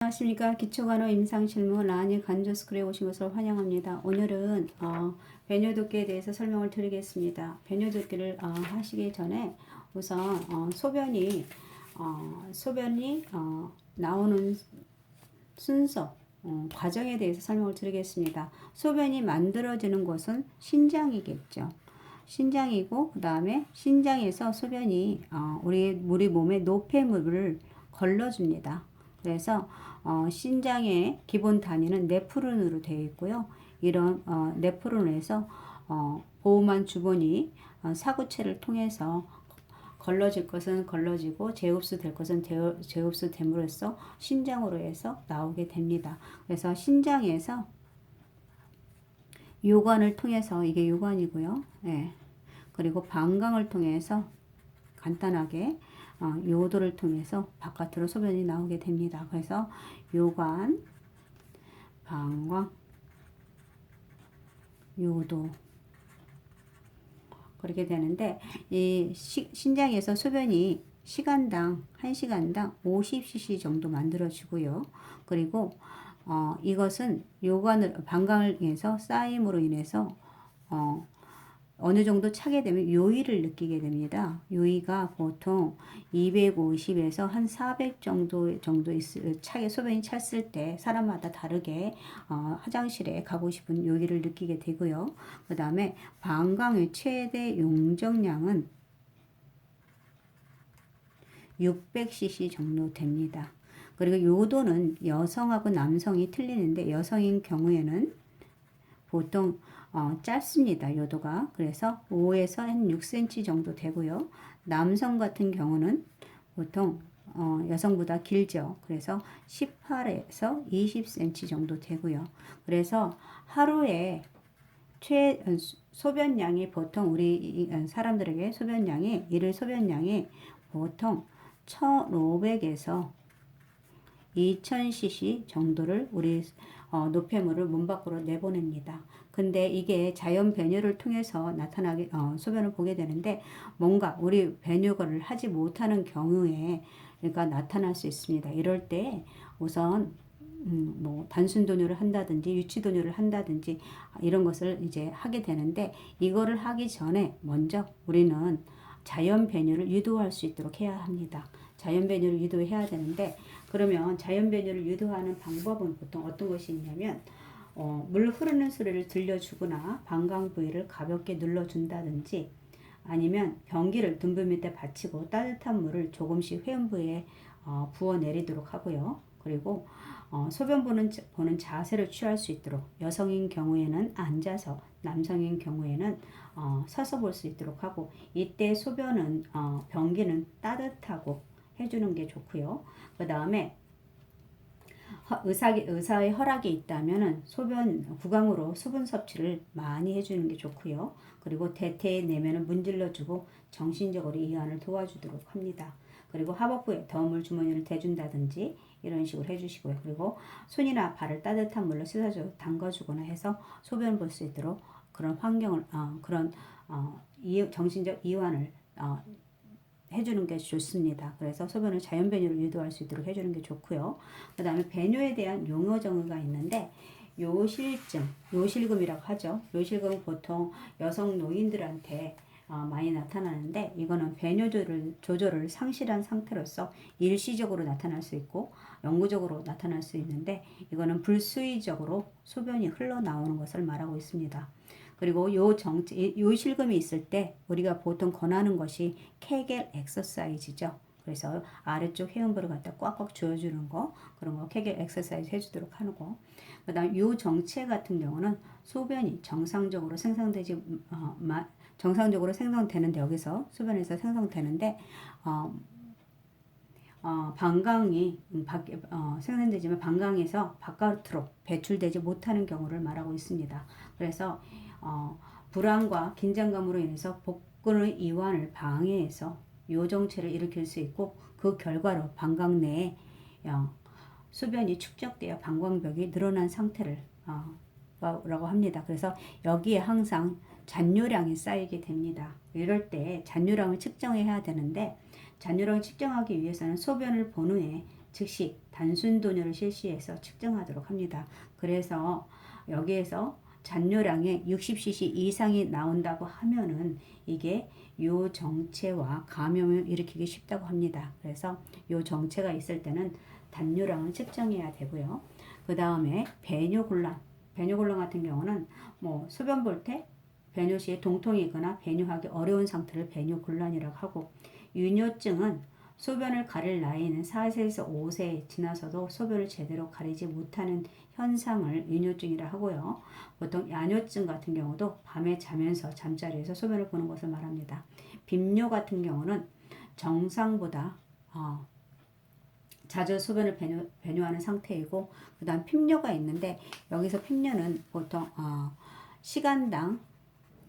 안녕하십니까. 기초간호 임상실무 라니 간조스쿨에 오신 것을 환영합니다. 오늘은 배뇨도끼에 대해서 설명을 드리겠습니다. 배뇨도끼를 하시기 전에 우선 소변이 나오는 순서 과정에 대해서 설명을 드리겠습니다. 소변이 만들어지는 곳은 신장이겠죠. 신장이고 그 다음에 신장에서 소변이 우리 몸의 노폐물을 걸러줍니다. 그래서 신장의 기본 단위는 네프론으로 되어 있고요. 이런 네프론에서 보호만 주본이 사구체를 통해서 걸러질 것은 걸러지고 재흡수 될 것은 재흡수 됨으로써 신장으로 해서 나오게 됩니다. 그래서 신장에서 요관을 통해서 이게 요관이고요. 네. 그리고 방광을 통해서 간단하게 요도를 통해서 바깥으로 소변이 나오게 됩니다. 그래서 요관, 방광, 요도 그렇게 되는데 이 신장에서 소변이 시간당 1시간당 50cc 정도 만들어지고요. 그리고 이것은 요관을 방광에서 쌓임으로 인해서 어느 정도 차게 되면 요의를 느끼게 됩니다. 요의가 보통 250에서 한 400 정도 차게 소변이 찼을 때 사람마다 다르게 화장실에 가고 싶은 요의를 느끼게 되고요. 그 다음에 방광의 최대 용적량은 600cc 정도 됩니다. 그리고 요도는 여성하고 남성이 틀리는데 여성인 경우에는 보통 짧습니다. 요도가. 그래서 5에서 한 6cm 정도 되고요. 남성 같은 경우는 보통 여성보다 길죠. 그래서 18에서 20cm 정도 되고요. 그래서 하루에 소변량이 보통 우리 사람들에게 일일 소변량이 보통 1500에서 2000cc 정도를 우리 노폐물을 몸 밖으로 내보냅니다. 근데 이게 자연 배뇨를 통해서 나타나게 소변을 보게 되는데 뭔가 우리 배뇨를 하지 못하는 경우에 그러니까 나타날 수 있습니다. 이럴 때 우선 뭐 단순 도뇨를 한다든지 유치 도뇨를 한다든지 이런 것을 이제 하게 되는데 이거를 하기 전에 먼저 우리는 자연 배뇨를 유도할 수 있도록 해야 합니다. 자연 배뇨를 유도해야 되는데 그러면 자연 배뇨를 유도하는 방법은 보통 어떤 것이 있냐면 물 흐르는 소리를 들려주거나 방광 부위를 가볍게 눌러준다든지 아니면 변기를 둔부 밑에 받치고 따뜻한 물을 조금씩 회음부에 부어 내리도록 하고요. 그리고 소변 보는 자세를 취할 수 있도록 여성인 경우에는 앉아서 남성인 경우에는 서서 볼 수 있도록 하고 이때 소변은 변기는 따뜻하고 해주는 게 좋고요. 그 다음에 의사의 허락이 있다면 소변 구강으로 수분 섭취를 많이 해주는 게 좋고요. 그리고 대퇴의 내면을 문질러주고 정신적으로 이완을 도와주도록 합니다. 그리고 하복부에 더운 주머니를 대준다든지 이런 식으로 해주시고요. 그리고 손이나 발을 따뜻한 물로 씻어주고 담가주거나 해서 소변을 볼 수 있도록 그런 환경을 정신적 이완을 해주는 게 좋습니다. 그래서 소변을 자연 배뇨를 유도할 수 있도록 해주는 게 좋고요. 그 다음에 배뇨에 대한 용어 정의가 있는데 요실금이라고 하죠. 요실금은 보통 여성 노인들한테 많이 나타나는데 이거는 배뇨 조절을 상실한 상태로서 일시적으로 나타날 수 있고 영구적으로 나타날 수 있는데 이거는 불수의적으로 소변이 흘러나오는 것을 말하고 있습니다. 그리고 요 실금이 있을 때 우리가 보통 권하는 것이 케겔 엑서사이즈죠. 그래서 아래쪽 회음부를 갖다 꽉꽉 조여주는 거 그런 거 케겔 엑서사이즈 해주도록 하는 거. 그다음 요 정체 같은 경우는 소변이 정상적으로 생성되는데 여기서 소변에서 생성되는데 방광이 생성되지만 방광에서 바깥으로 배출되지 못하는 경우를 말하고 있습니다. 그래서 불안과 긴장감으로 인해서 복근의 이완을 방해해서 요정체를 일으킬 수 있고 그 결과로 방광 내에 소변이 축적되어 방광벽이 늘어난 상태를 라고 합니다. 그래서 여기에 항상 잔뇨량이 쌓이게 됩니다. 이럴 때 잔뇨량을 측정해야 되는데 잔뇨량을 측정하기 위해서는 소변을 본 후에 즉시 단순 도뇨를 실시해서 측정하도록 합니다. 그래서 여기에서 잔뇨량의 60cc 이상이 나온다고 하면은 이게 요 정체와 감염을 일으키기 쉽다고 합니다. 그래서 요 정체가 있을 때는 단뇨량을 측정해야 되고요. 그 다음에 배뇨곤란. 배뇨곤란 같은 경우는 뭐 소변 볼 때 배뇨 시에 동통이거나 배뇨하기 어려운 상태를 배뇨곤란이라고 하고, 유뇨증은 소변을 가릴 나이는 4세에서 5세 지나서도 소변을 제대로 가리지 못하는 현상을 유뇨증이라 하고요. 보통 야뇨증 같은 경우도 밤에 자면서 잠자리에서 소변을 보는 것을 말합니다. 빈뇨 같은 경우는 정상보다 자주 소변을 배뇨하는 상태이고, 그 다음 핍뇨가 있는데, 여기서 핍뇨는 보통 시간당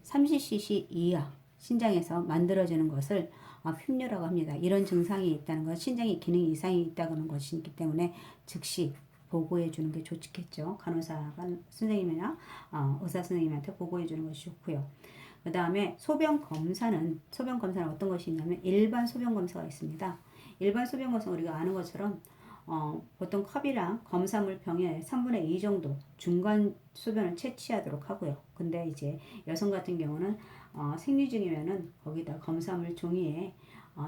30cc 이하 신장에서 만들어지는 것을 핍뇨라고 합니다. 이런 증상이 있다는 것, 신장의 기능 이상이 있다는 것이기 때문에 즉시 보고해 주는 게 좋겠죠. 간호사 선생님이나 의사 선생님한테 보고해 주는 것이 좋고요. 그 다음에 소변 검사는 어떤 것이 있냐면 일반 소변 검사가 있습니다. 일반 소변 검사 우리가 아는 것처럼 보통 컵이랑 검사물 병에 3분의 2 정도 중간 소변을 채취하도록 하고요. 근데 이제 여성 같은 경우는 생리 중이면은 거기다 검사물 종이에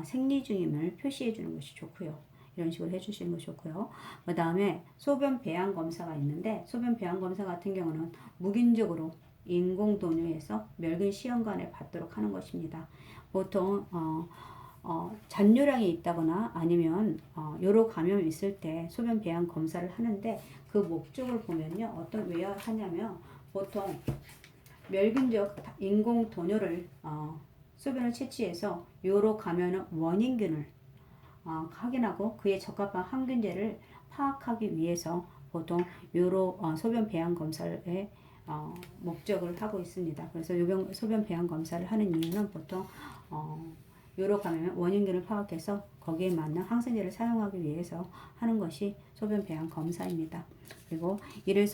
생리 중임을 표시해 주는 것이 좋고요. 이런 식으로 해주시는 것이 좋고요. 그 다음에 소변 배양 검사가 있는데, 소변 배양 검사 같은 경우는 무균적으로 인공 도뇨에서 멸균 시험관을 받도록 하는 것입니다. 보통 잔뇨량이 있다거나 아니면 요로 감염이 있을 때 소변 배양 검사를 하는데, 그 목적을 보면요, 왜 하냐면 보통 멸균적 인공 도뇨를 소변을 채취해서 요로 감염의 원인균을 확인하고 그에 적합한 항균제를 파악하기 위해서 보통 요로 소변 배양 검사의 목적을 하고 있습니다. 그래서 소변 배양 검사를 하는 이유는 보통 요로 감염의 원인균을 파악해서 거기에 맞는 항생제를 사용하기 위해서 하는 것이 소변 배양 검사입니다. 그리고 일일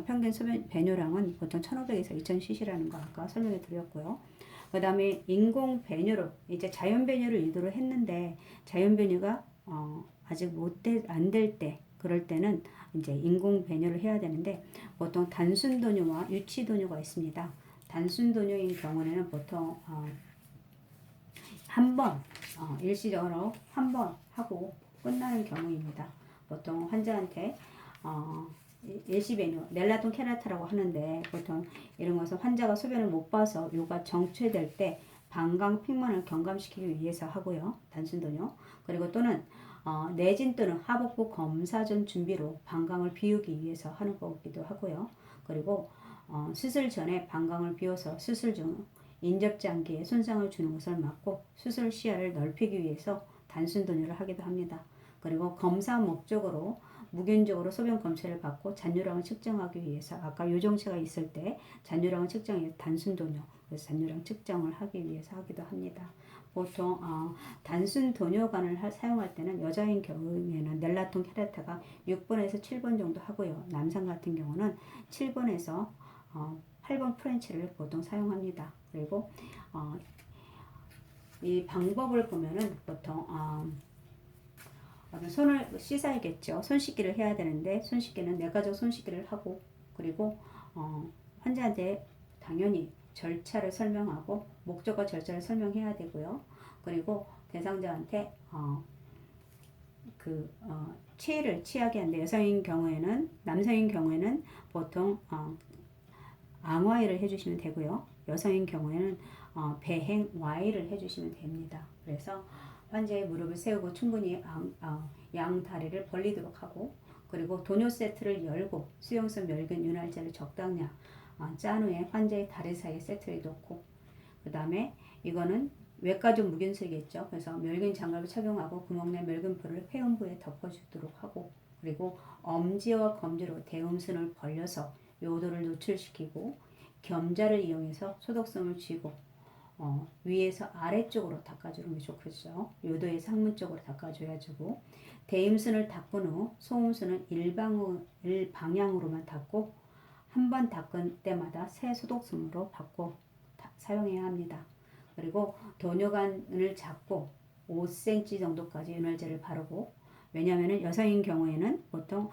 평균 소변 배뇨량은 보통 1500에서 2000cc라는 거 아까 설명해 드렸고요. 그 다음에 인공 배뇨로, 이제 자연 배뇨를 유도를 했는데 자연 배뇨가 아직 안 될 때, 그럴 때는 이제 인공 배뇨를 해야 되는데, 보통 단순 도뇨와 유치 도뇨가 있습니다. 단순 도뇨인 경우에는 보통 일시적으로 한 번 하고 끝나는 경우입니다. 보통 환자한테 일시배뇨, 넬라톤 케라타라고 하는데, 보통 이런 것은 환자가 소변을 못 봐서 요가 정체될 때 방광 픽만을 경감시키기 위해서 하고요. 단순도뇨. 그리고 또는 내진 또는 하복부 검사 전 준비로 방광을 비우기 위해서 하는 거기도 하고요. 그리고 수술 전에 방광을 비워서 수술 중 인접장기에 손상을 주는 것을 막고 수술 시야를 넓히기 위해서 단순도뇨를 하기도 합니다. 그리고 검사 목적으로 무균적으로 소변 검체를 받고 잔뇨량을 측정하기 위해서, 아까 요정체가 있을 때 잔뇨량을 측정해 단순도뇨, 그래서 잔뇨량 측정을 하기 위해서 하기도 합니다. 보통 단순 도뇨관을 사용할 때는 여자인 경우에는 넬라톤 케라타가 6번에서 7번 정도 하고요. 남성 같은 경우는 7번에서 8번 프렌치를 보통 사용합니다. 그리고 이 방법을 보면은 보통 손을 씻어야겠죠. 손 씻기를 해야 되는데, 손 씻기는 내과적 손 씻기를 하고, 그리고 환자한테 당연히 절차를 설명하고 목적과 절차를 설명해야 되고요. 그리고 대상자한테 체를 취하게 하는데, 남성인 경우에는 보통 앙와이를 해주시면 되고요. 여성인 경우에는 배행 와이를 해주시면 됩니다. 그래서 환자의 무릎을 세우고 충분히 양 다리를 벌리도록 하고, 그리고 도뇨 세트를 열고 수용성 멸균 윤활제를 적당량 짠 후에 환자의 다리 사이에 세트를 놓고, 그 다음에 이거는 외과적 무균술이겠죠. 그래서 멸균 장갑을 착용하고 구멍 내 멸균포를 회음부에 덮어주도록 하고, 그리고 엄지와 검지로 대음순을 벌려서 요도를 노출시키고 겸자를 이용해서 소독성을 쥐고 위에서 아래쪽으로 닦아주는 게 좋겠죠. 요도의 상문 쪽으로 닦아줘야지고, 대임순을 닦은 후 소음순은 일방향으로만 닦고 한 번 닦은 때마다 새 소독솜으로 바꿔 사용해야 합니다. 그리고 도뇨관을 잡고 5cm 정도까지 윤활제를 바르고 왜냐하면 여성인 경우에는 보통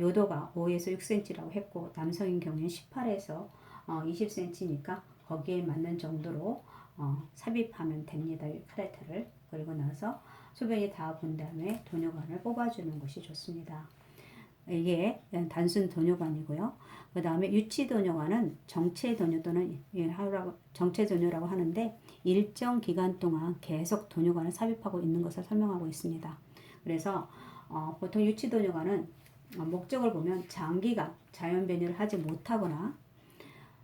요도가 5에서 6cm라고 했고 남성인 경우에는 18에서 20cm니까 거기에 맞는 정도로 삽입하면 됩니다. 이 카레트를. 그리고 나서 소변이 다 본 다음에 도뇨관을 뽑아주는 것이 좋습니다. 이게 단순 도뇨관이고요. 그 다음에 유치 도뇨관은 정체 도뇨 또는 정체 도뇨라고 하는데 일정 기간 동안 계속 도뇨관을 삽입하고 있는 것을 설명하고 있습니다. 그래서 보통 유치 도뇨관은 목적을 보면 장기간 자연 변이를 하지 못하거나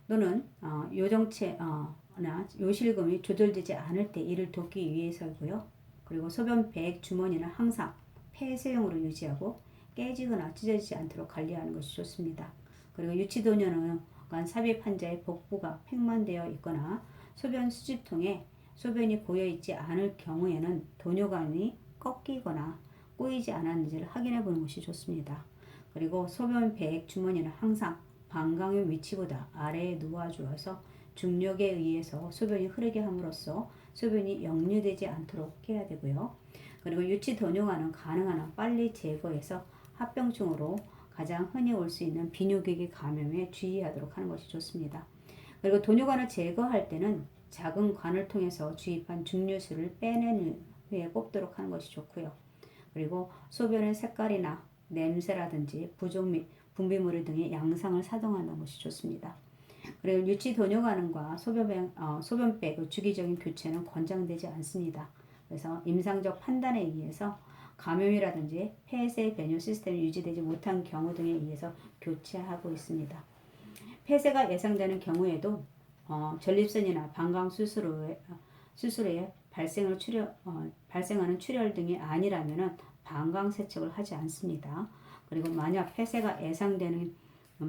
또는 요정체나 요실금이 조절되지 않을 때 이를 돕기 위해서고요. 그리고 소변 백 주머니는 항상 폐쇄형으로 유지하고 깨지거나 찢어지지 않도록 관리하는 것이 좋습니다. 그리고 유치도뇨는 삽입 환자의 복부가 팽만되어 있거나 소변 수집통에 소변이 고여 있지 않을 경우에는 도뇨관이 꺾이거나 꼬이지 않았는지를 확인해 보는 것이 좋습니다. 그리고 소변 백 주머니는 항상 방광의 위치보다 아래에 놓아주어서 중력에 의해서 소변이 흐르게 함으로써 소변이 역류되지 않도록 해야 되고요. 그리고 유치 도뇨관은 가능한 한 빨리 제거해서 합병증으로 가장 흔히 올 수 있는 비뇨기계 감염에 주의하도록 하는 것이 좋습니다. 그리고 도뇨관을 제거할 때는 작은 관을 통해서 주입한 증류수를 빼낸 후에 뽑도록 하는 것이 좋고요. 그리고 소변의 색깔이나 냄새라든지 부종 및 분비물 등의 양상을 사동하는 것이 좋습니다. 그리고 유치 도뇨관과 소변백의 주기적인 교체는 권장되지 않습니다. 그래서 임상적 판단에 의해서 감염이라든지 폐쇄 변효 시스템이 유지되지 못한 경우 등에 의해서 교체하고 있습니다. 폐쇄가 예상되는 경우에도 전립선이나 방광 수술에 발생하는 출혈 등이 아니라면 방광 세척을 하지 않습니다. 그리고 만약 폐쇄가 예상되는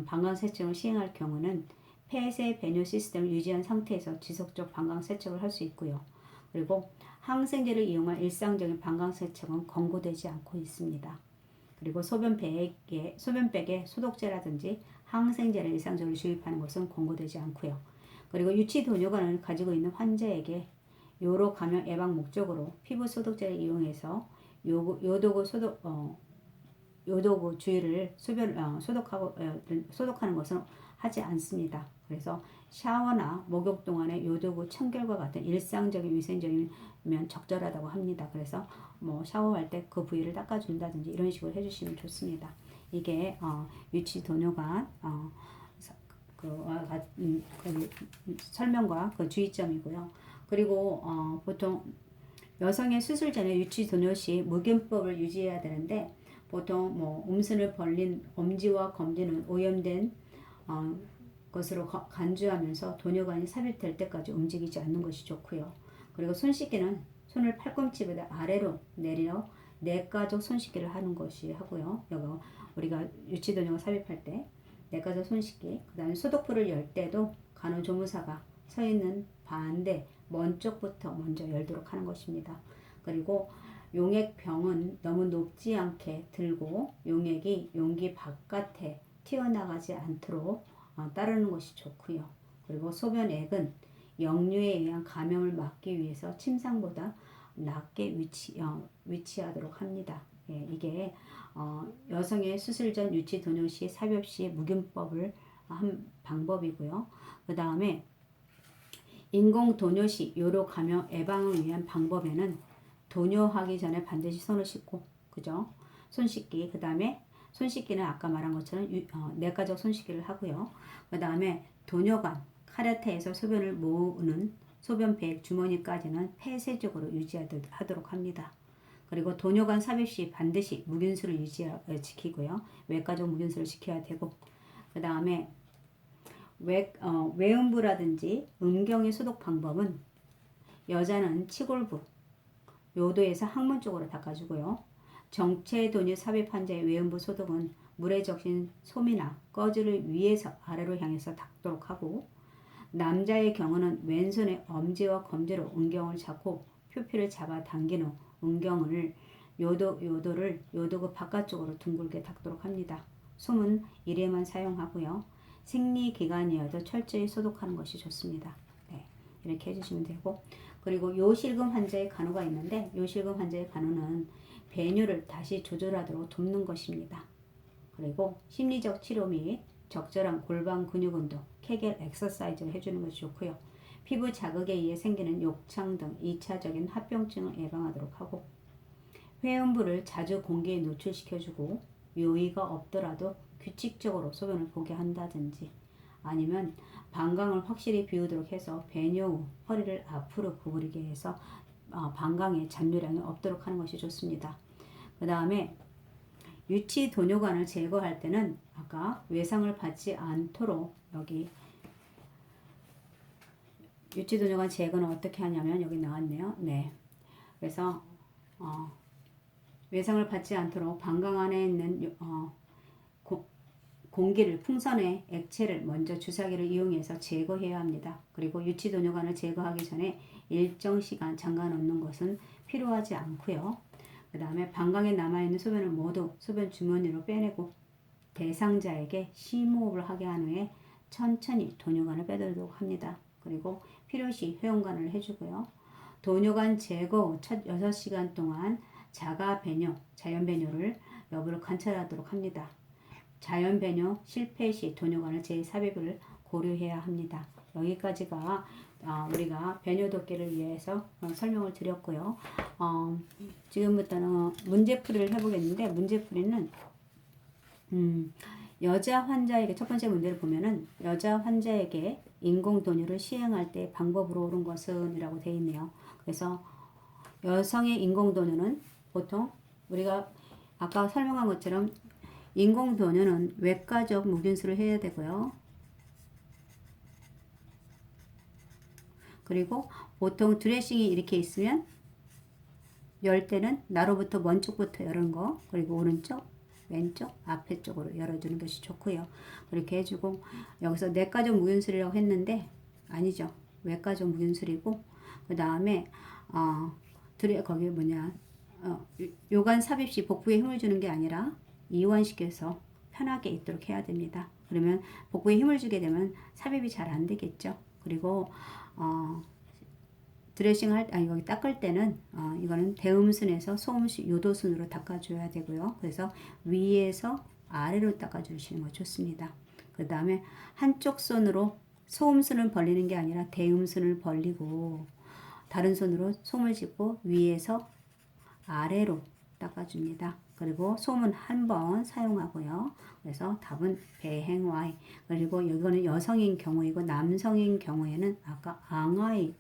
방광 세척을 시행할 경우는 폐쇄 배뇨 시스템을 유지한 상태에서 지속적 방광 세척을 할 수 있고요. 그리고 항생제를 이용한 일상적인 방광 세척은 권고되지 않고 있습니다. 그리고 소변백에 소독제라든지 항생제를 일상적으로 주입하는 것은 권고되지 않고요. 그리고 유치 도뇨관을 가지고 있는 환자에게 요로 감염 예방 목적으로 피부 소독제를 이용해서 요도구 주위를 소독하는 것은 하지 않습니다. 그래서 샤워나 목욕 동안에 요도구 청결과 같은 일상적인 위생적이면 적절하다고 합니다. 그래서 샤워할 때 그 부위를 닦아준다든지 이런 식으로 해주시면 좋습니다. 이게 유치 도뇨관 설명과 그 주의점이고요. 그리고 보통 여성의 수술 전에 유치 도뇨 시 무균법을 유지해야 되는데 보통 음순을 벌린 엄지와 검지는 오염된 것으로 간주하면서 도뇨관이 삽입될 때까지 움직이지 않는 것이 좋고요. 그리고 손 씻기는 손을 팔꿈치보다 아래로 내려 내과적 손 씻기를 하는 것이 하고요. 이거 우리가 유치 도뇨가 삽입할 때 내과적 손 씻기, 그 다음에 소독부를 열 때도 간호조무사가 서 있는 반대 먼 쪽부터 먼저 열도록 하는 것입니다. 그리고 용액병은 너무 높지 않게 들고 용액이 용기 바깥에 튀어나가지 않도록 따르는 것이 좋고요. 그리고 소변액은 역류에 의한 감염을 막기 위해서 침상보다 낮게 위치하도록 합니다. 예, 이게 여성의 수술 전 유치 도뇨 시 삽입 시 무균법을 한 방법이고요. 그 다음에 인공 도뇨 시 요로 감염 예방을 위한 방법에는 도뇨하기 전에 반드시 손을 씻고, 그죠? 손 씻기, 그 다음에 손 씻기는 아까 말한 것처럼 내과적 손 씻기를 하고요. 그 다음에 도뇨관, 카레테에서 소변을 모으는 소변백 주머니까지는 폐쇄적으로 유지하도록 합니다. 그리고 도뇨관 삽입 시 반드시 무균수를 지키고요. 외과적 무균수를 지켜야 되고, 그 다음에 외음부라든지 음경의 소독 방법은 여자는 치골부, 요도에서 항문 쪽으로 닦아주고요. 정체 도뇨 삽입 환자의 외음부 소독은 물에 적신 솜이나 꺼즈를 위에서 아래로 향해서 닦도록 하고, 남자의 경우는 왼손에 엄지와 검지로 음경을 잡고 표피를 잡아 당긴 후 음경을 요도구 바깥쪽으로 둥글게 닦도록 합니다. 솜은 일회만 사용하고요. 생리기간이어도 철저히 소독하는 것이 좋습니다. 네, 이렇게 해주시면 되고, 그리고 요실금 환자의 간호가 있는데 요실금 환자의 간호는 배뇨를 다시 조절하도록 돕는 것입니다. 그리고 심리적 치료 및 적절한 골반 근육 운동, 케겔 엑서사이즈를 해주는 것이 좋고요. 피부 자극에 의해 생기는 욕창 등 2차적인 합병증을 예방하도록 하고, 회음부를 자주 공기에 노출시켜주고 요의가 없더라도 규칙적으로 소변을 보게 한다든지, 아니면 방광을 확실히 비우도록 해서 배뇨 후 허리를 앞으로 구부리게 해서 방광에 잔류량이 없도록 하는 것이 좋습니다. 그 다음에 유치 도뇨관을 제거할 때는 아까 외상을 받지 않도록, 여기 유치 도뇨관 제거는 어떻게 하냐면 여기 나왔네요. 네. 그래서 외상을 받지 않도록 방광 안에 있는 공기를, 풍선의 액체를 먼저 주사기를 이용해서 제거해야 합니다. 그리고 유치 도뇨관을 제거하기 전에 일정 시간 잠가 놓는 것은 필요하지 않고요. 그 다음에 방광에 남아있는 소변을 모두 소변 주머니로 빼내고 대상자에게 심호흡을 하게 한 후에 천천히 도뇨관을 빼들도록 합니다. 그리고 필요시 회원관을 해주고요. 도뇨관 제거 후 첫 6시간 동안 자가 배뇨, 자연 배뇨를 여부를 관찰하도록 합니다. 자연 배뇨 실패 시 도뇨관을 재삽입을 고려해야 합니다. 여기까지가 우리가 배뇨 돕기를 위해서 설명을 드렸고요. 지금부터는 문제풀이를 해보겠는데, 문제풀이는 여자 환자에게, 첫 번째 문제를 보면은 여자 환자에게 인공 도뇨를 시행할 때 방법으로 옳은 것은 이라고 되어 있네요. 그래서 여성의 인공 도뇨는 보통 우리가 아까 설명한 것처럼 인공 도뇨는 외과적 무균수를 해야 되고요. 그리고 보통 드레싱이 이렇게 있으면 열 때는 나로부터 먼 쪽부터 여는 거, 그리고 오른쪽, 왼쪽, 앞에 쪽으로 열어주는 것이 좋고요. 그렇게 해주고, 여기서 내과적 무균술이라고 했는데 아니죠. 외과적 무균술이고, 그 다음에 거기 요관 삽입 시 복부에 힘을 주는 게 아니라 이완시켜서 편하게 있도록 해야 됩니다. 그러면 복부에 힘을 주게 되면 삽입이 잘 안 되겠죠. 그리고 드레싱 여기 닦을 때는 이거는 대음순에서 소음순, 요도순으로 닦아줘야 되고요. 그래서 위에서 아래로 닦아주시는 거 좋습니다. 그 다음에 한쪽 손으로 소음순을 벌리는 게 아니라 대음순을 벌리고 다른 손으로 솜을 짚고 위에서 아래로 닦아줍니다. 그리고 솜은 한 번 사용하고요. 그래서 답은 배행와이. 그리고 이거는 여성인 경우이고, 남성인 경우에는 아까 앙와이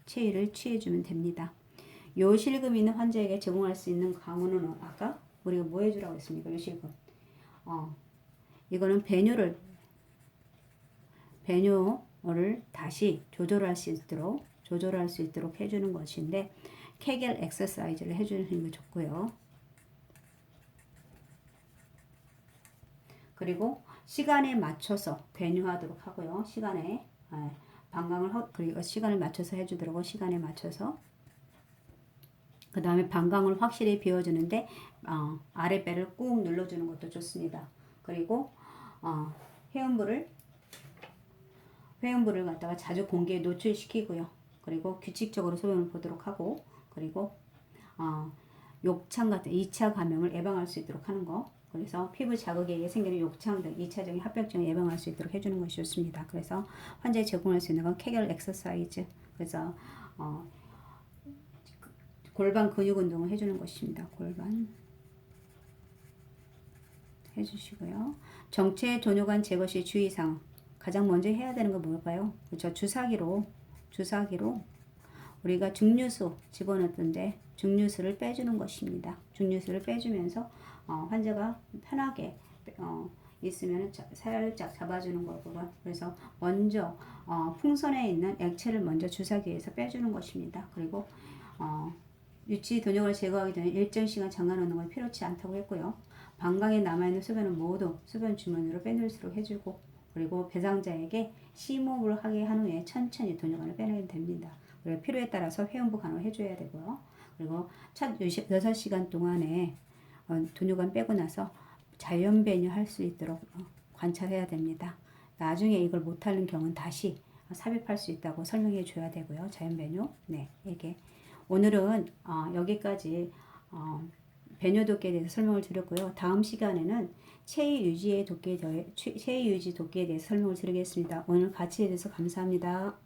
체위를 취해주면 됩니다. 요실금 있는 환자에게 제공할 수 있는 강우는 아까 우리가 뭐 해주라고 했습니까? 요실금. 이거는 배뇨를 다시 조절할 수 있도록 해주는 것인데, 케겔 엑서사이즈를 해주는 게 좋고요. 그리고 시간에 맞춰서 배뇨하도록 하고요. 그리고 시간을 맞춰서 해주도록, 시간에 맞춰서. 그 다음에 방광을 확실히 비워주는데 아랫배를 꾹 눌러주는 것도 좋습니다. 그리고 회음부를 갖다가 자주 공기에 노출시키고요. 그리고 규칙적으로 소변을 보도록 하고, 그리고 욕창 같은 2차 감염을 예방할 수 있도록 하는 거. 그래서 피부 자극에 의해 생기는 욕창 등 2차적인 합병증을 예방할 수 있도록 해주는 것이 좋습니다. 그래서 환자에 제공할 수 있는 건 케겔 엑서사이즈, 그래서 골반 근육 운동을 해주는 것입니다. 골반 해주시고요. 정체 도뇨관 제거 시 주의사항, 가장 먼저 해야 되는 건 뭘까요? 그렇죠. 주사기로 우리가 중류수 집어넣던데 중류수를 빼주는 것입니다. 중류수를 빼주면서 환자가 편하게 있으면 살짝 잡아주는 거고요. 그래서 먼저 풍선에 있는 액체를 먼저 주사기에서 빼주는 것입니다. 그리고 유치 도뇨관을 제거하기 전에 일정 시간 잠가 놓는 건 필요치 않다고 했고요. 방광에 남아있는 소변은 모두 소변 주머니로 빼놓을수록 해주고, 그리고 배상자에게 심호흡을 하게 한 후에 천천히 도뇨관을 빼내면 됩니다. 그리고 필요에 따라서 회음부 간호를 해줘야 되고요. 그리고 첫 6시간 동안에 도뇨관 빼고 나서 자연 배뇨할 수 있도록 관찰해야 됩니다. 나중에 이걸 못하는 경우는 다시 삽입할 수 있다고 설명해 줘야 되고요. 자연 배뇨. 네, 이게 오늘은 여기까지 배뇨 도끼에 대해서 설명을 드렸고요. 다음 시간에는 체위 유지 도끼에 대해서 설명을 드리겠습니다. 오늘 같이 해주셔서 감사합니다.